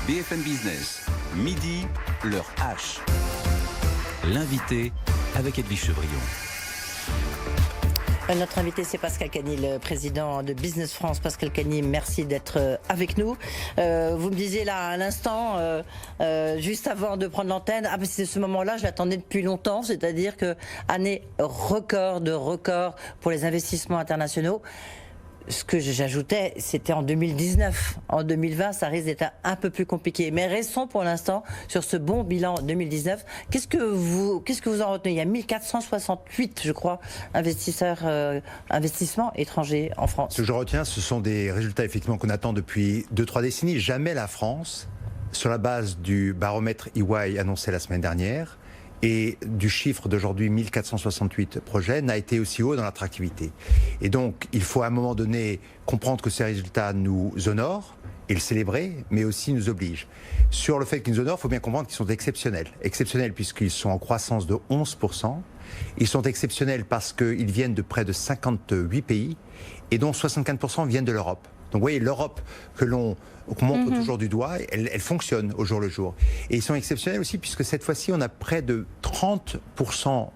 BFM Business, midi, l'heure H. L'invité avec Edwige Chevrillon. Notre invité, c'est Pascal Cagny, le président de Business France. Pascal Cagny, merci d'être avec nous. Vous me disiez là à l'instant, juste avant de prendre l'antenne, c'est ce moment-là, je l'attendais depuis longtemps, c'est-à-dire que année record de records pour les investissements internationaux. Ce que j'ajoutais, c'était en 2019. En 2020, ça risque d'être un peu plus compliqué. Mais restons pour l'instant sur ce bon bilan 2019. Qu'est-ce que vous en retenez? Il y a 1468, je crois, investissements étrangers en France. Ce que je retiens, ce sont des résultats effectivement qu'on attend depuis 2-3 décennies. Jamais la France, sur la base du baromètre EY annoncé la semaine dernière, et du chiffre d'aujourd'hui, 1468 projets, n'a été aussi haut dans l'attractivité. Et donc, il faut à un moment donné comprendre que ces résultats nous honorent et le célébrer, mais aussi nous obligent. Sur le fait qu'ils nous honorent, il faut bien comprendre qu'ils sont exceptionnels. Exceptionnels puisqu'ils sont en croissance de 11%. Ils sont exceptionnels parce qu'ils viennent de près de 58 pays et dont 64% viennent de l'Europe. Donc vous voyez, l'Europe qu'on montre toujours du doigt, elle fonctionne au jour le jour. Et ils sont exceptionnels aussi puisque cette fois-ci, on a près de 30%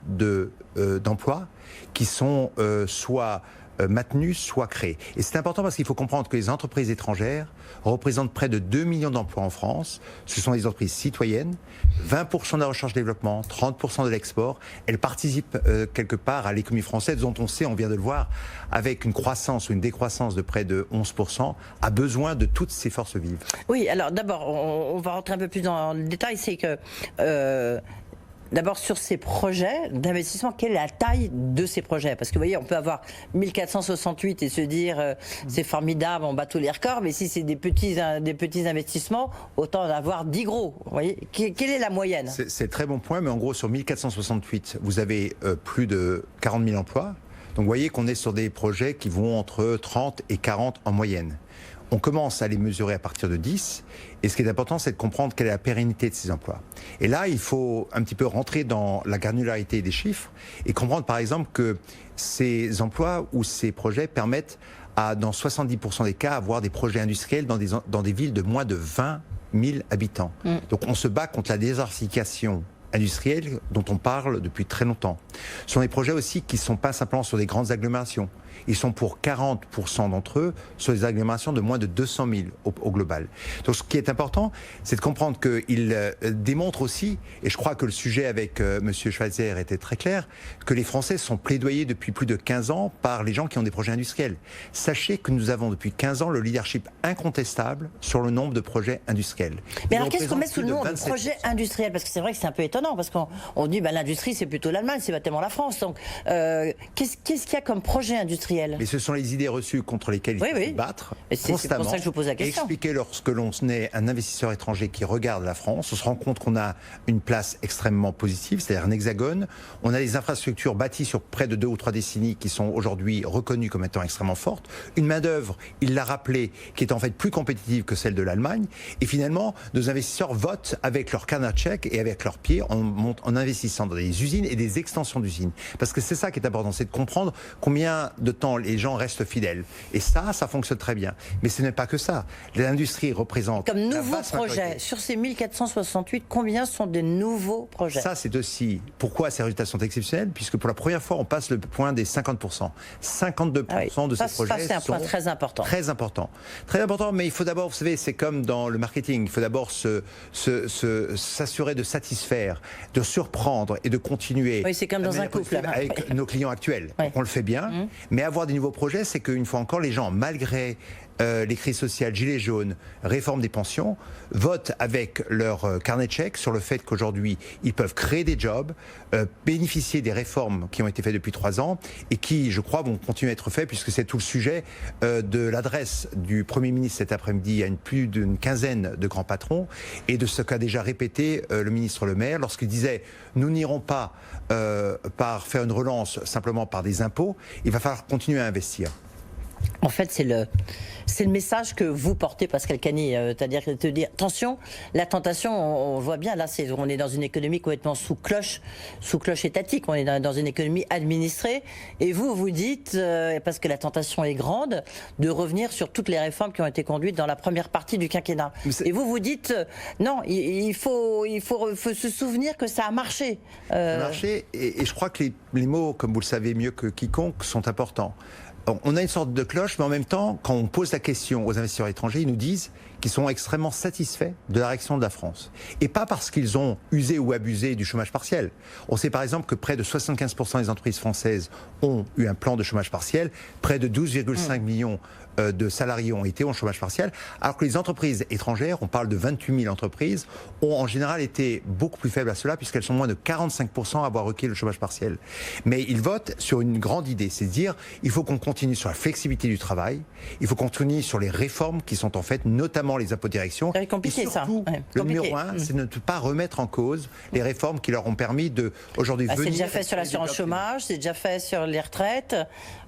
d'emplois qui sont soit maintenus, soit créés. Et c'est important parce qu'il faut comprendre que les entreprises étrangères représentent près de 2 millions d'emplois en France. Ce sont des entreprises citoyennes, 20% de la recherche-développement, 30% de l'export. Elles participent quelque part à l'économie française dont on sait, on vient de le voir, avec une croissance ou une décroissance de près de 11%, a besoin de toutes ces forces vives. Oui, alors d'abord, on va rentrer un peu plus dans le détail, c'est que... D'abord, sur ces projets d'investissement, quelle est la taille de ces projets? Parce que vous voyez, on peut avoir 1468 et se dire c'est formidable, on bat tous les records, mais si c'est des petits investissements, autant en avoir 10 gros. Vous voyez, quelle est la moyenne? C'est un très bon point, mais en gros, sur 1468, vous avez plus de 40 000 emplois. Donc vous voyez qu'on est sur des projets qui vont entre 30 et 40 en moyenne. On commence à les mesurer à partir de 10. Et ce qui est important, c'est de comprendre quelle est la pérennité de ces emplois. Et là, il faut un petit peu rentrer dans la granularité des chiffres et comprendre, par exemple, que ces emplois ou ces projets permettent, dans 70% des cas, avoir des projets industriels dans des villes de moins de 20 000 habitants. Donc, on se bat contre la désertification industrielle dont on parle depuis très longtemps. Ce sont des projets aussi qui ne sont pas simplement sur des grandes agglomérations. Ils sont pour 40% d'entre eux sur des agglomérations de moins de 200 000 au global. Donc ce qui est important, c'est de comprendre qu'ils démontrent aussi, et je crois que le sujet avec M. Schweitzer était très clair, que les Français sont plaidoyés depuis plus de 15 ans par les gens qui ont des projets industriels. Sachez que nous avons depuis 15 ans le leadership incontestable sur le nombre de projets industriels. Mais alors qu'est-ce qu'on met sous le nom de projet industriel? Parce que c'est vrai que c'est un peu étonnant, parce qu'on dit l'industrie c'est plutôt l'Allemagne, c'est pas tellement la France. Donc qu'est-ce qu'il y a comme projet industriel? Mais ce sont les idées reçues contre lesquelles il faut se battre constamment. C'est pour ça que je vous pose la question. Expliquer lorsque l'on est un investisseur étranger qui regarde la France, on se rend compte qu'on a une place extrêmement positive, c'est-à-dire un hexagone. On a des infrastructures bâties sur près de 2 ou 3 décennies qui sont aujourd'hui reconnues comme étant extrêmement fortes. Une main-d'œuvre, il l'a rappelé, qui est en fait plus compétitive que celle de l'Allemagne. Et finalement, nos investisseurs votent avec leur carnet de chèques et avec leurs pieds en investissant dans des usines et des extensions d'usines. Parce que c'est ça qui est important, c'est de comprendre combien de temps les gens restent fidèles. Et ça fonctionne très bien. Mais ce n'est pas que ça. L'industrie représente... Comme nouveaux projets, sur ces 1468, combien sont des nouveaux projets? Ça, c'est aussi pourquoi ces résultats sont exceptionnels, puisque pour la première fois, on passe le point des 50%. 52% de ces projets c'est un point très important. Très important. Très important, mais il faut d'abord, vous savez, c'est comme dans le marketing, il faut d'abord s'assurer de satisfaire, de surprendre et de continuer. Oui, c'est comme dans un couple. Avec nos clients actuels. Oui. On le fait bien, mais avoir des nouveaux projets, c'est qu'une fois encore, les gens, malgré les crises sociales, gilets jaunes, réforme des pensions, votent avec leur carnet de chèques sur le fait qu'aujourd'hui, ils peuvent créer des jobs, bénéficier des réformes qui ont été faites depuis 3 ans et qui, je crois, vont continuer à être faites puisque c'est tout le sujet de l'adresse du Premier ministre cet après-midi à plus d'une quinzaine de grands patrons et de ce qu'a déjà répété le ministre Le Maire lorsqu'il disait « Nous n'irons pas par faire une relance simplement par des impôts, il va falloir continuer à investir ». En fait, c'est le message que vous portez, Pascal Cagny, c'est-à-dire de dire attention, la tentation, on voit bien là, on est dans une économie complètement sous cloche étatique, on est dans une économie administrée, et vous dites, parce que la tentation est grande, de revenir sur toutes les réformes qui ont été conduites dans la première partie du quinquennat. Et vous dites non, il faut se souvenir que ça a marché. Ça a marché, et je crois que les mots, comme vous le savez mieux que quiconque, sont importants. On a une sorte de cloche, mais en même temps, quand on pose la question aux investisseurs étrangers, ils nous disent qu'ils sont extrêmement satisfaits de la réaction de la France. Et pas parce qu'ils ont usé ou abusé du chômage partiel. On sait par exemple que près de 75% des entreprises françaises ont eu un plan de chômage partiel, près de 12,5 millions de salariés ont été en chômage partiel, alors que les entreprises étrangères, on parle de 28 000 entreprises, ont en général été beaucoup plus faibles à cela, puisqu'elles sont moins de 45% à avoir requis le chômage partiel. Mais ils votent sur une grande idée, c'est de dire il faut qu'on continue sur la flexibilité du travail, il faut qu'on continue sur les réformes qui sont en fait notamment les impôts de direction. C'est compliqué, et surtout, ça. Ouais, le numéro 1, c'est de ne pas remettre en cause les réformes qui leur ont permis de aujourd'hui venir. C'est déjà fait sur l'assurance chômage, c'est déjà fait sur les retraites.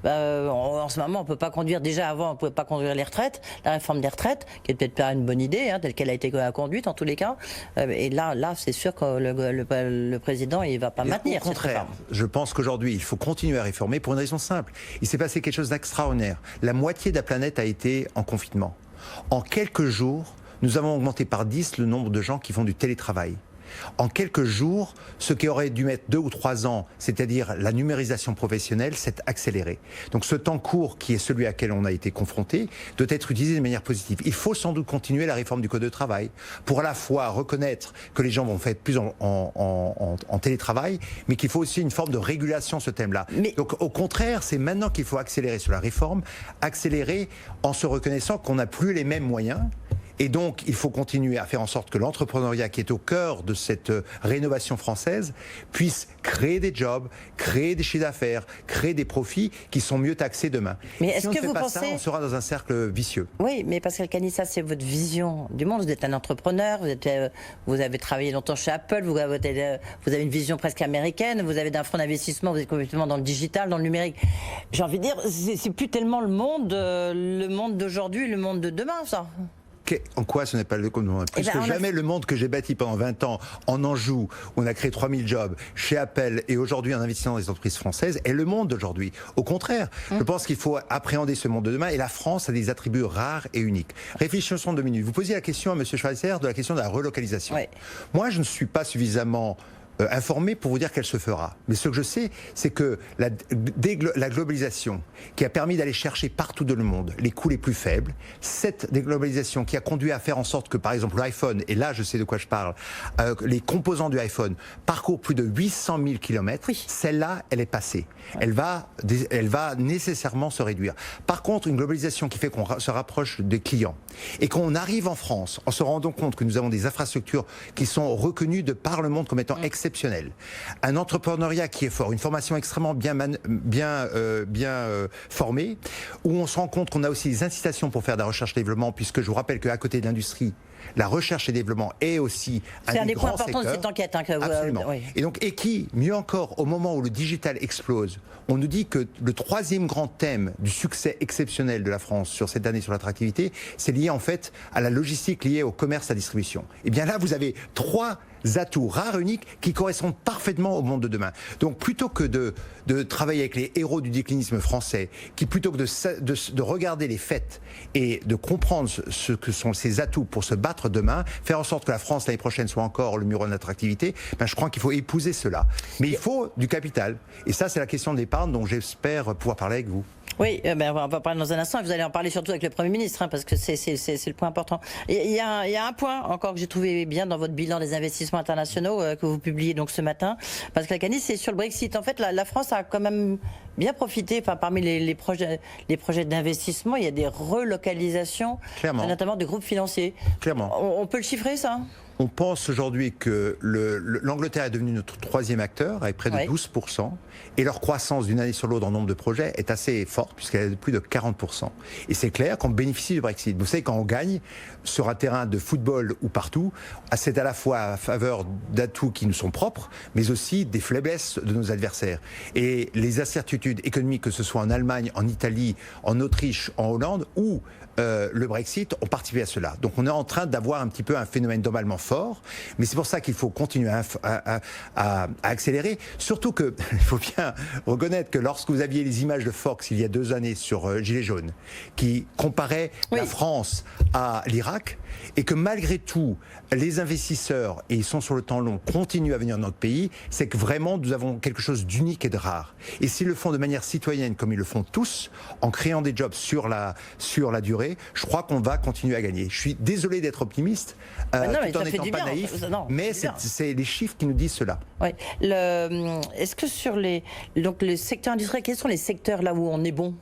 En ce moment, on peut pas conduire. Déjà avant, on pouvait pas conduire les retraites. La réforme des retraites, qui est peut-être pas une bonne idée, telle qu'elle a été conduite en tous les cas. Et là, c'est sûr que le président, il va pas maintenir. Au contraire, je pense qu'aujourd'hui, il faut continuer à réformer pour une raison simple. Il s'est passé quelque chose d'extraordinaire. La moitié de la planète a été en confinement. En quelques jours, nous avons augmenté par 10 le nombre de gens qui font du télétravail. En quelques jours, ce qui aurait dû mettre 2 ou 3 ans, c'est-à-dire la numérisation professionnelle, s'est accéléré. Donc ce temps court, qui est celui à quel on a été confronté, doit être utilisé de manière positive. Il faut sans doute continuer la réforme du Code de travail, pour à la fois reconnaître que les gens vont faire plus en télétravail, mais qu'il faut aussi une forme de régulation sur ce thème-là. Donc au contraire, c'est maintenant qu'il faut accélérer sur la réforme, accélérer en se reconnaissant qu'on n'a plus les mêmes moyens. Et donc, il faut continuer à faire en sorte que l'entrepreneuriat, qui est au cœur de cette rénovation française, puisse créer des jobs, créer des chiffres d'affaires, créer des profits qui sont mieux taxés demain. Mais est-ce que vous pensez... ça, on sera dans un cercle vicieux. Oui, mais Pascal Cagny, ça c'est votre vision du monde. Vous êtes un entrepreneur, vous avez travaillé longtemps chez Apple, vous avez une vision presque américaine, vous avez d'un fonds d'investissement, vous êtes complètement dans le digital, dans le numérique. J'ai envie de dire, c'est plus tellement le monde d'aujourd'hui, le monde de demain, ça. En quoi ce n'est pas le monde? Plus que jamais, le monde que j'ai bâti pendant 20 ans en Anjou, où on a créé 3000 jobs, chez Apple et aujourd'hui en investissant dans les entreprises françaises, est le monde d'aujourd'hui. Au contraire, je pense qu'il faut appréhender ce monde de demain, et la France a des attributs rares et uniques. Réfléchissons 2 minutes. Vous posiez la question à M. Schweizer de la question de la relocalisation. Oui. Moi, je ne suis pas suffisamment informé pour vous dire qu'elle se fera. Mais ce que je sais, c'est que la globalisation qui a permis d'aller chercher partout dans le monde les coûts les plus faibles, cette déglobalisation qui a conduit à faire en sorte que, par exemple, l'iPhone, et là je sais de quoi je parle, les composants du iPhone parcourent plus de 800 000 km, oui. Celle-là, elle est passée. Elle va nécessairement se réduire. Par contre, une globalisation qui fait qu'on se rapproche des clients et qu'on arrive en France en se rendant compte que nous avons des infrastructures qui sont reconnues de par le monde comme étant exceptionnelles. Un entrepreneuriat qui est fort, une formation extrêmement bien formée, où on se rend compte qu'on a aussi des incitations pour faire de la recherche et développement, puisque je vous rappelle qu'à côté de l'industrie, la recherche et développement est aussi un des grands secteurs. C'est un des points importants de cette enquête. Absolument. Oui. Et donc, mieux encore, au moment où le digital explose, on nous dit que le 3e grand thème du succès exceptionnel de la France sur cette année sur l'attractivité, c'est lié en fait à la logistique liée au commerce à distribution. Et bien là, vous avez 3 atouts rares, uniques, qui correspondent parfaitement au monde de demain. Donc plutôt que de travailler avec les héros du déclinisme français, qui plutôt que de regarder les faits et de comprendre ce que sont ces atouts pour se battre demain, faire en sorte que la France l'année prochaine soit encore le numéro 1 d'attractivité, je crois qu'il faut épouser cela. Mais il faut du capital. Et ça, c'est la question de l'épargne dont j'espère pouvoir parler avec vous. Oui, on va parler dans un instant. Vous allez en parler surtout avec le Premier ministre, parce que c'est le point important. Il y a un point encore que j'ai trouvé bien dans votre bilan des investissements internationaux que vous publiez donc ce matin. Pascal Cagny, c'est sur le Brexit. En fait, la France a quand même bien profité. Parmi les projets d'investissement, il y a des relocalisations, notamment de groupes financiers. Clairement. On peut le chiffrer, ça ? On pense aujourd'hui que l'Angleterre est devenue notre troisième acteur avec près de 12%, et leur croissance d'une année sur l'autre en nombre de projets est assez forte puisqu'elle est de plus de 40%. Et c'est clair qu'on bénéficie du Brexit. Vous savez, quand on gagne sur un terrain de football ou partout, c'est à la fois à faveur d'atouts qui nous sont propres, mais aussi des faiblesses de nos adversaires. Et les incertitudes économiques, que ce soit en Allemagne, en Italie, en Autriche, en Hollande, ou le Brexit ont participé à cela. Donc on est en train d'avoir un petit peu un phénomène d'emballement fort, mais c'est pour ça qu'il faut continuer à accélérer. Surtout que, il faut bien reconnaître que lorsque vous aviez les images de Fox il y a 2 années sur Gilets jaunes, qui comparaient la France à l'Irak, et que malgré tout, les investisseurs, et ils sont sur le temps long, continuent à venir dans notre pays, c'est que vraiment nous avons quelque chose d'unique et de rare. Et s'ils le font de manière citoyenne, comme ils le font tous, en créant des jobs sur la durée, je crois qu'on va continuer à gagner. Je suis désolé d'être optimiste, tout en n'étant pas naïf, mais c'est les chiffres qui nous disent cela. Ouais. Est-ce que sur les secteurs industriels, quels sont les secteurs là où on est bon ?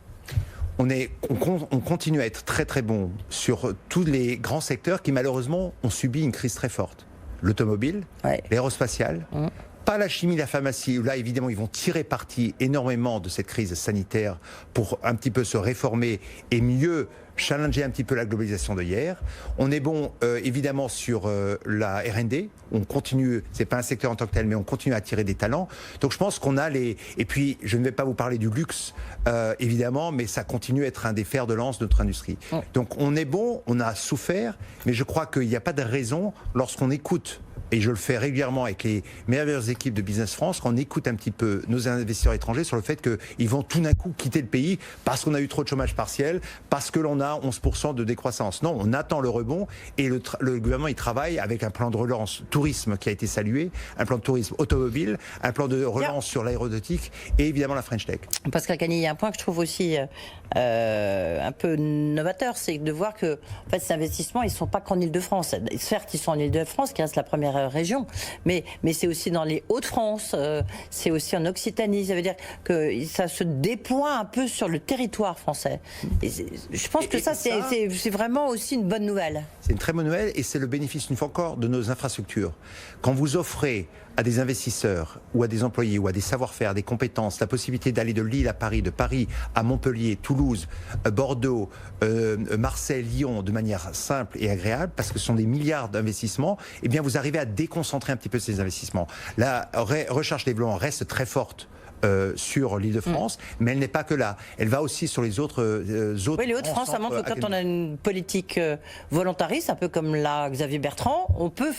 On continue à être très très bon sur tous les grands secteurs qui malheureusement ont subi une crise très forte. L'automobile, l'aérospatiale, pas la chimie, la pharmacie, où là évidemment ils vont tirer parti énormément de cette crise sanitaire pour un petit peu se réformer et mieux challenger un petit peu la globalisation de hier. On est bon évidemment sur la R&D, on continue, c'est pas un secteur en tant que tel, mais on continue à attirer des talents. Donc je pense qu'on a et puis je ne vais pas vous parler du luxe évidemment, mais ça continue à être un des fers de lance de notre industrie. Donc on est bon, on a souffert, mais je crois qu'il n'y a pas de raison lorsqu'on écoute, et je le fais régulièrement avec les meilleures équipes de Business France, quand on écoute un petit peu nos investisseurs étrangers sur le fait qu'ils vont tout d'un coup quitter le pays parce qu'on a eu trop de chômage partiel, parce que l'on a 11% de décroissance. Non, on attend le rebond et le gouvernement il travaille avec un plan de relance tourisme qui a été salué, un plan de tourisme automobile, un plan de relance sur l'aéronautique et évidemment la French Tech. Pascal Cagny, il y a un point que je trouve aussi un peu novateur, c'est de voir que en fait, ces investissements, ils ne sont pas qu'en Ile-de-France. Certes, ils sont en Ile-de-France, qui reste la première région, mais c'est aussi dans les Hauts-de-France, c'est aussi en Occitanie. Ça veut dire que ça se déploie un peu sur le territoire français. Et je pense que ça, c'est vraiment aussi une bonne nouvelle. C'est une très bonne nouvelle et c'est le bénéfice, une fois encore, de nos infrastructures. Quand vous offrez à des investisseurs ou à des employés ou à des savoir-faire, des compétences, la possibilité d'aller de Lille à Paris, de Paris à Montpellier, Toulouse, Bordeaux, Marseille, Lyon, de manière simple et agréable, parce que ce sont des milliards d'investissements, eh bien vous arrivez à déconcentrer un petit peu ces investissements. La recherche-développement reste très forte sur l'Île-de-France, mais elle n'est pas que là. Elle va aussi sur les autres Oui, les Hauts-de-France, ça montre que quand on a une politique volontariste, un peu comme l'a Xavier Bertrand, on peut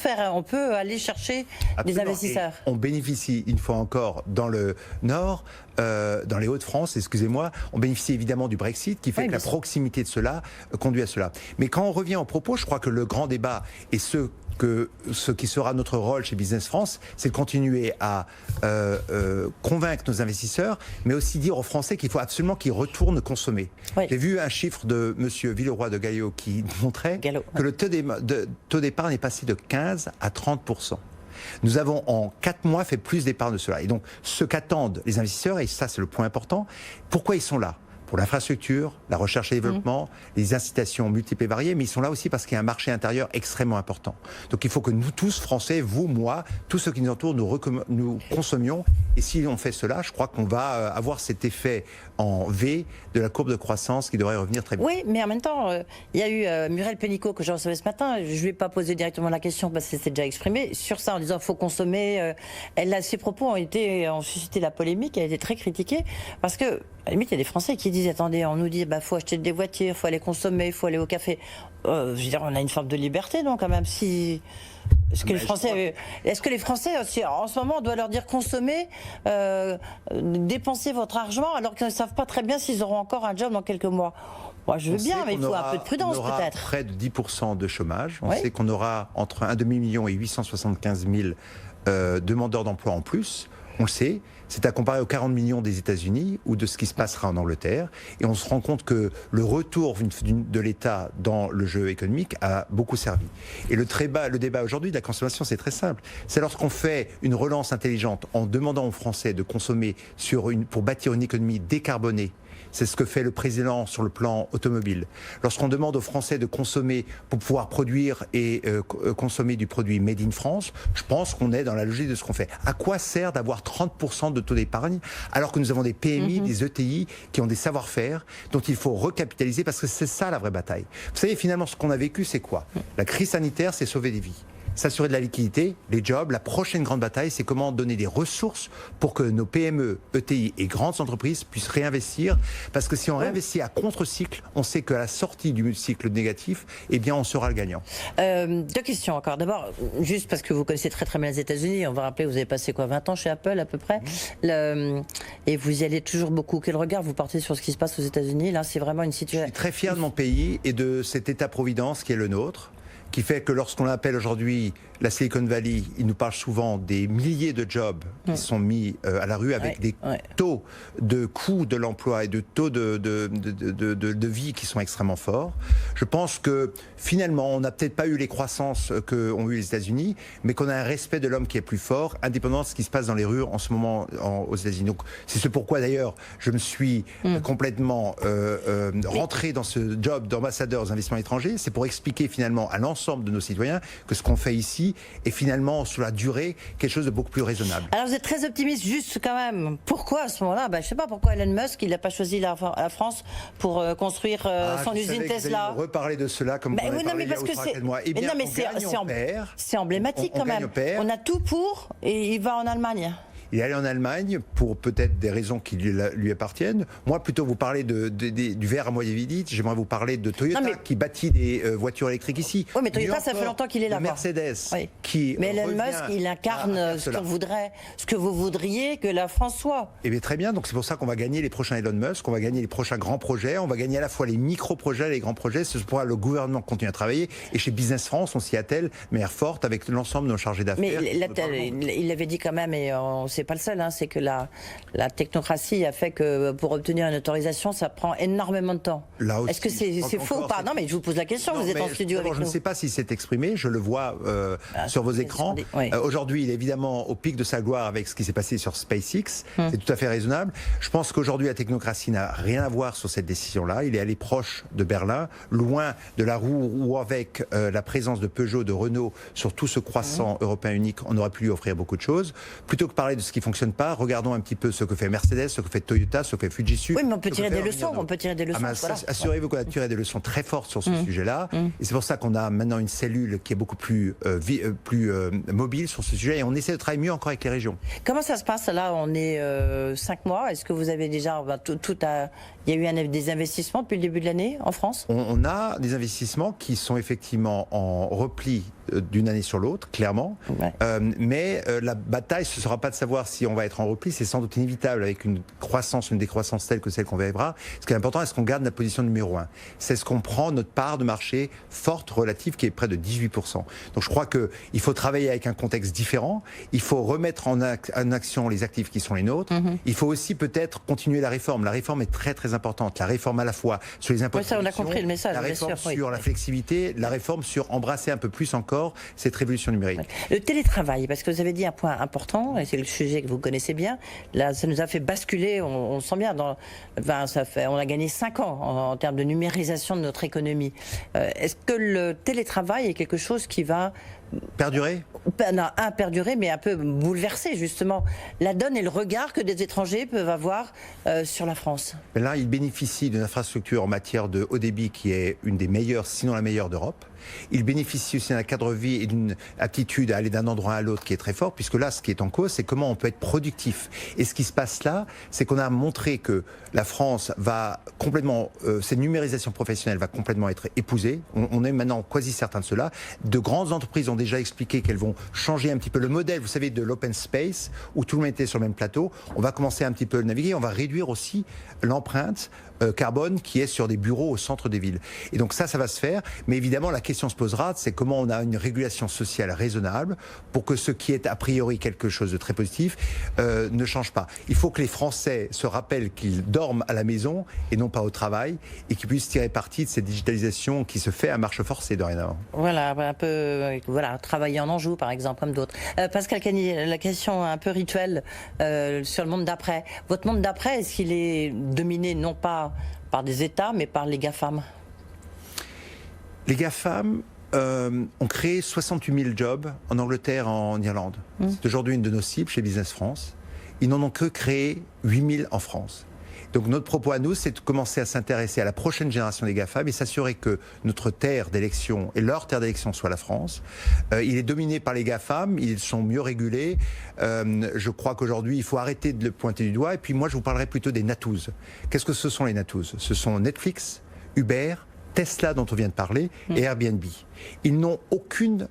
aller chercher des investisseurs. Et on bénéficie, une fois encore, dans le Nord, dans les Hauts-de-France, excusez-moi, on bénéficie évidemment du Brexit, qui fait que la proximité de cela conduit à cela. Mais quand on revient au propos, je crois que le grand débat et ce qui sera notre rôle chez Business France, c'est de continuer à convaincre nos investisseurs, mais aussi dire aux Français qu'il faut absolument qu'ils retournent consommer. Oui. J'ai vu un chiffre de monsieur Villeroy de Gallo qui montrait que le taux d'épargne est passé de 15 à 30%. Nous avons en 4 mois fait plus d'épargne de cela. Et donc, ce qu'attendent les investisseurs, et ça c'est le point important, pourquoi ils sont là ? Pour l'infrastructure, la recherche et développement, les incitations multiples et variées, mais ils sont là aussi parce qu'il y a un marché intérieur extrêmement important. Donc il faut que nous tous, Français, vous, moi, tous ceux qui nous entourent, nous consommions. Et si on fait cela, je crois qu'on va avoir cet effet en V de la courbe de croissance qui devrait revenir très vite. Oui, mais en même temps, il y a eu Muriel Pénicaud que j'ai recevée ce matin. Je ne lui ai pas posé directement la question parce qu'elle s'est déjà exprimée sur ça en disant qu'il faut consommer. Ses propos ont suscité la polémique, elle a été très critiquée parce que, à la limite, il y a des Français qui disent attendez, on nous dit faut acheter des voitures, il faut aller consommer, il faut aller au café. Je veux dire, on a une forme de liberté, non, quand même. Est-ce que les Français, en ce moment, on doit leur dire consommer, dépensez votre argent, alors qu'ils ne savent pas très bien s'ils auront encore un job dans quelques mois? Moi, je veux bien, mais il faut un peu de prudence, peut-être. On aura près de 10% de chômage. On sait qu'on aura entre 1,5 million et 875 000 demandeurs d'emploi en plus. On le sait, c'est à comparer aux 40 millions des États-Unis ou de ce qui se passera en Angleterre. Et on se rend compte que le retour de l'État dans le jeu économique a beaucoup servi. Et le débat aujourd'hui de la consommation, c'est très simple. C'est lorsqu'on fait une relance intelligente en demandant aux Français de consommer pour bâtir une économie décarbonée, C'est ce que fait le président sur le plan automobile. Lorsqu'on demande aux Français de consommer pour pouvoir produire et consommer du produit made in France, je pense qu'on est dans la logique de ce qu'on fait. À quoi sert d'avoir 30% de taux d'épargne alors que nous avons des PMI, des ETI qui ont des savoir-faire dont il faut recapitaliser parce que c'est ça la vraie bataille. Vous savez, finalement, ce qu'on a vécu, c'est quoi? La crise sanitaire, c'est sauver des vies. S'assurer de la liquidité, les jobs. La prochaine grande bataille, c'est comment donner des ressources pour que nos PME, ETI et grandes entreprises puissent réinvestir. Parce que si on réinvestit à contre-cycle, on sait qu'à la sortie du cycle négatif, eh bien, on sera le gagnant. 2 questions encore. D'abord, juste parce que vous connaissez très très bien les États-Unis, on va rappeler, vous avez passé quoi, 20 ans chez Apple à peu près, et vous y allez toujours beaucoup. Quel regard vous portez sur ce qui se passe aux États-Unis? Là, c'est vraiment une situation. Je suis très fier de mon pays et de cet État-providence qui est le nôtre, qui fait que lorsqu'on appelle aujourd'hui la Silicon Valley, il nous parle souvent des milliers de jobs qui sont mis à la rue avec des taux de coût de l'emploi et de taux de vie qui sont extrêmement forts. Je pense que finalement, on n'a peut-être pas eu les croissances qu'ont eu les États-Unis, mais qu'on a un respect de l'homme qui est plus fort, indépendamment de ce qui se passe dans les rues en ce moment aux États-Unis. Donc, c'est ce pourquoi d'ailleurs je me suis complètement rentré dans ce job d'ambassadeur aux investissements étrangers. C'est pour expliquer finalement à l'ensemble de nos citoyens que ce qu'on fait ici est finalement sur la durée quelque chose de beaucoup plus raisonnable. Alors vous êtes très optimiste, juste quand même. Pourquoi à ce moment-là? Je ne sais pas pourquoi Elon Musk il n'a pas choisi la France pour construire son usine Tesla. Vous allez reparler de cela comme vous en avez parlé il y a 3 4 mois. Eh bien, c'est emblématique quand même. On a tout pour et il va en Allemagne. Il est allé en Allemagne pour peut-être des raisons qui lui appartiennent. Moi, plutôt vous parler du verre à moitié vide, j'aimerais vous parler de Toyota qui bâtit des voitures électriques ici. Oui, mais Toyota, ça fait longtemps qu'il est là. Mercedes, qui mais Elon Musk, il incarne ce que vous voudriez que la France soit. Eh bien, très bien. Donc c'est pour ça qu'on va gagner les prochains Elon Musk, on va gagner les prochains grands projets, on va gagner à la fois les micro-projets et les grands projets. C'est pourquoi le gouvernement continue à travailler. Et chez Business France, on s'y attelle, mais forte avec l'ensemble de nos chargés d'affaires. Mais il avait dit quand même, et c'est pas le seul, c'est que la technocratie a fait que pour obtenir une autorisation, ça prend énormément de temps. Est-ce que c'est faux ou pas? Non, mais je vous pose la question, vous êtes en studio avec nous. Je ne sais pas si c'est exprimé, je le vois sur vos écrans. Aujourd'hui, il est évidemment au pic de sa gloire avec ce qui s'est passé sur SpaceX. C'est tout à fait raisonnable. Je pense qu'aujourd'hui, la technocratie n'a rien à voir sur cette décision-là. Il est allé proche de Berlin, loin de la roue où avec la présence de Peugeot, de Renault, sur tout ce croissant européen unique, on aurait pu lui offrir beaucoup de choses. Plutôt que parler de ce qui fonctionne pas, regardons un petit peu ce que fait Mercedes, ce que fait Toyota, ce que fait Fujitsu. Oui, mais on peut tirer des leçons. Assurez-vous qu'on a tiré des leçons très fortes sur ce sujet-là. Et c'est pour ça qu'on a maintenant une cellule qui est beaucoup plus mobile sur ce sujet et on essaie de travailler mieux encore avec les régions. Comment ça se passe là? On est 5 mois. Est-ce que vous avez déjà il y a eu des investissements depuis le début de l'année en France? On a des investissements qui sont effectivement en repli d'une année sur l'autre, clairement. Mais la bataille, ce ne sera pas de savoir si on va être en repli, c'est sans doute inévitable avec une décroissance telle que celle qu'on verra. Ce qui est important, est-ce qu'on garde la position numéro 1? C'est ce qu'on prend notre part de marché forte, relative, qui est près de 18%. Donc je crois qu'il faut travailler avec un contexte différent. Il faut remettre en action les actifs qui sont les nôtres. Il faut aussi peut-être continuer la réforme. La réforme est très très importante. La réforme à la fois sur les impôts, ça on a compris le message. La réforme sur la flexibilité, la réforme sur embrasser un peu plus encore cette révolution numérique. Le télétravail, parce que vous avez dit un point important, et c'est le sujet que vous connaissez bien. Là, ça nous a fait basculer. On sent bien. On a gagné 5 ans en termes de numérisation de notre économie. Est-ce que le télétravail est quelque chose qui va perdurer? Non, perdurer, mais un peu bouleverser justement la donne et le regard que des étrangers peuvent avoir sur la France. Mais là, il bénéficie d'une infrastructure en matière de haut débit qui est une des meilleures, sinon la meilleure d'Europe. Il bénéficie aussi d'un cadre de vie et d'une aptitude à aller d'un endroit à l'autre qui est très fort, puisque là, ce qui est en cause, c'est comment on peut être productif. Et ce qui se passe là, c'est qu'on a montré que la France va complètement, cette numérisation professionnelle va complètement être épousée. On est maintenant quasi certain de cela. De grandes entreprises ont déjà expliqué qu'elles vont changer un petit peu le modèle, vous savez, de l'open space, où tout le monde était sur le même plateau. On va commencer un petit peu à le naviguer. On va réduire aussi l'empreinte carbone qui est sur des bureaux au centre des villes. Et donc ça va se faire. Mais évidemment, la question se posera, c'est comment on a une régulation sociale raisonnable pour que ce qui est a priori quelque chose de très positif ne change pas. Il faut que les Français se rappellent qu'ils dorment à la maison et non pas au travail et qu'ils puissent tirer parti de cette digitalisation qui se fait à marche forcée dorénavant. Voilà, un peu, travailler en Anjou par exemple, comme d'autres. Pascal Cagny, la question un peu rituelle sur le monde d'après. Votre monde d'après, est-ce qu'il est dominé non pas par des États, mais par les GAFAM? Les GAFAM ont créé 68 000 jobs en Angleterre, en Irlande. C'est aujourd'hui une de nos cibles chez Business France. Ils n'en ont que créé 8 000 en France. Donc notre propos à nous, c'est de commencer à s'intéresser à la prochaine génération des GAFAM et s'assurer que notre terre d'élection et leur terre d'élection soit la France. Il est dominé par les GAFAM, ils sont mieux régulés. Je crois qu'aujourd'hui, il faut arrêter de le pointer du doigt. Et puis moi, je vous parlerai plutôt des NATOUS. Qu'est-ce que ce sont les NATOUS? Ce sont Netflix, Uber, Tesla dont on vient de parler et Airbnb. Ils n'ont aucune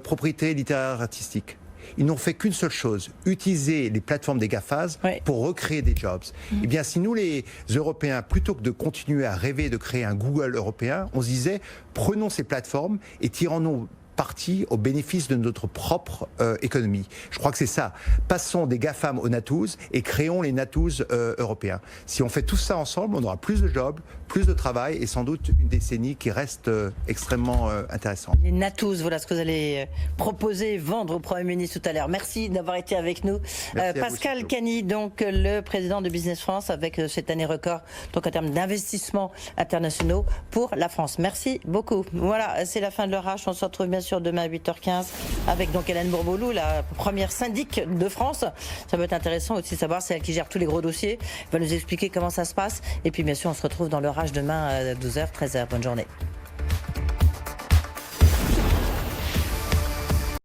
propriété littéraire artistique. Ils n'ont fait qu'une seule chose, utiliser les plateformes des GAFAS pour recréer des jobs. Eh bien, si nous, les Européens, plutôt que de continuer à rêver de créer un Google européen, on se disait, prenons ces plateformes et tirons-nous partie au bénéfice de notre propre économie. Je crois que c'est ça. Passons des GAFAM aux NATOUS et créons les NATOUS européens. Si on fait tout ça ensemble, on aura plus de jobs, plus de travail et sans doute une décennie qui reste extrêmement intéressante. Les NATOUS, voilà ce que vous allez proposer, vendre au Premier ministre tout à l'heure. Merci d'avoir été avec nous. Pascal Cagny, donc le président de Business France, avec cette année record, donc en termes d'investissements internationaux pour la France. Merci beaucoup. Voilà, c'est la fin de l'orage. On se retrouve bien sûr demain à 8h15 avec donc Hélène Bourboulou, la première syndic de France. Ça va être intéressant aussi de savoir, c'est elle qui gère tous les gros dossiers. Elle va nous expliquer comment ça se passe. Et puis bien sûr, on se retrouve dans l'orage demain à 12h, 13h. Bonne journée.